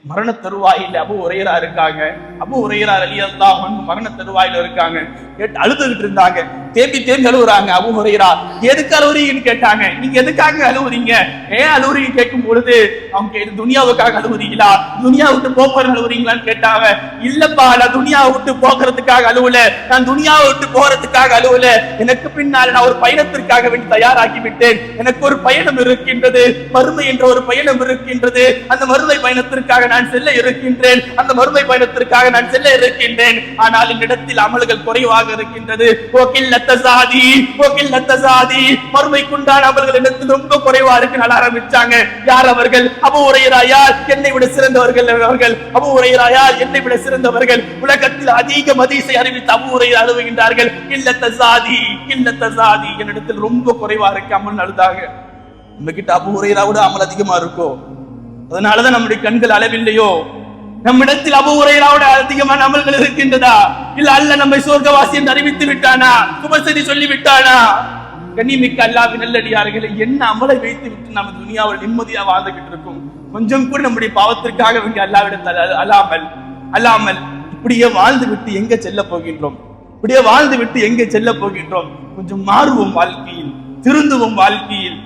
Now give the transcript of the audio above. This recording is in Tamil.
மரண தருவாயில அபூ ஹுரைரா இருக்காங்க. அபூ ஹுரைரா ரலியல்லாஹு அன்ஹு மரண தருவாயில இருக்காங்க. அழுதுகிட்டு இருந்தாங்க, தேம்பி தேம்பி அழுவுறாங்க. அபூ ஹுரைரா எதுக்கு அழுவுறீங்கன்னு கேட்டாங்க. நீங்க எதுக்காக அழுவுறீங்க, ஏன் அழுவுறீங்க கேட்கும் பொழுது அவங்க துனியாவுக்காக அழுவுறீங்களா, துனியா விட்டு போற அழுவுறீங்களான்னு கேட்டாங்க. இல்லப்பா, நான் துனியாவை விட்டு போகிறதுக்காக அழுவல, நான் துனியாவை விட்டு போறதுக்காக அழுவல, எனக்கு பின்னால் நான் ஒரு பயணத்திற்காக வேண்டி தயாராகி விட்டேன். எனக்கு ஒரு பயணம் இருக்கின்றது, மறுமை என்ற ஒரு பயணம் இருக்கின்றது. அந்த மறுமை பயணத்திற்காக நான் செல்ல இருக்கின்றேன், அந்த மறுமை பயணத்திற்காக நான் செல்ல இருக்கின்றேன். ஆனால் என்னிடத்தில் அமல்கள் குறைவாக இருக்கின்றது. மறுமைக்குண்டான அமல்கள் என்னிடத்தில் ரொம்ப குறைவா இருக்கு ஆரம்பிச்சாங்க. யார் அவர்கள்? அபூ ஹுரைரா யார்? என்னை விட சிறந்தவர்கள் அவர்கள். அபூ ஹுரைரா யார்? என்னை விட சிறந்தவர்கள். உலகத்தில் அதிக ஹதீஸை அறிவித்த அபூ ஹுரைரா அழுவுகின்றார்கள். என்னிடத்தில் ரொம்ப குறைவா இருக்கு அமல் அழுதாக. நம்ம கிட்ட அபூ ஹுரைராவோட அமல் அதிகமா இருக்கோ, அதனாலதான் நம்முடைய கண்கள் அளவில்லையோ? நம்மிடத்தில் அபூ ஹுரைராவோட அதிகமான அமல்கள் இருக்கின்றதா? இல்ல அல்ல நம்மை சொர்க்கவாசி என்று அறிவித்து விட்டானா, சுபசெய்தி சொல்லி விட்டானா? கண்ணியமிக்க அல்லாஹ்வின் நல்லடியார்களே, என்ன அமலை வைத்து விட்டு நம்ம துனியாவில் நிம்மதியா வாழ்ந்துகிட்டு இருக்கோம்? கொஞ்சம் கூட நம்முடைய பாவத்திற்காக வேண்டிய அல்லாஹ்விடத்தில் அல்லாமல் இப்படியே வாழ்ந்து விட்டு எங்க செல்ல போகின்றோம்? இப்படியே வாழ்ந்து விட்டு எங்க செல்ல போகின்றோம்? கொஞ்சம் மாறுவோம் வாழ்க்கையில், திருந்துவோம் வாழ்க்கையில்.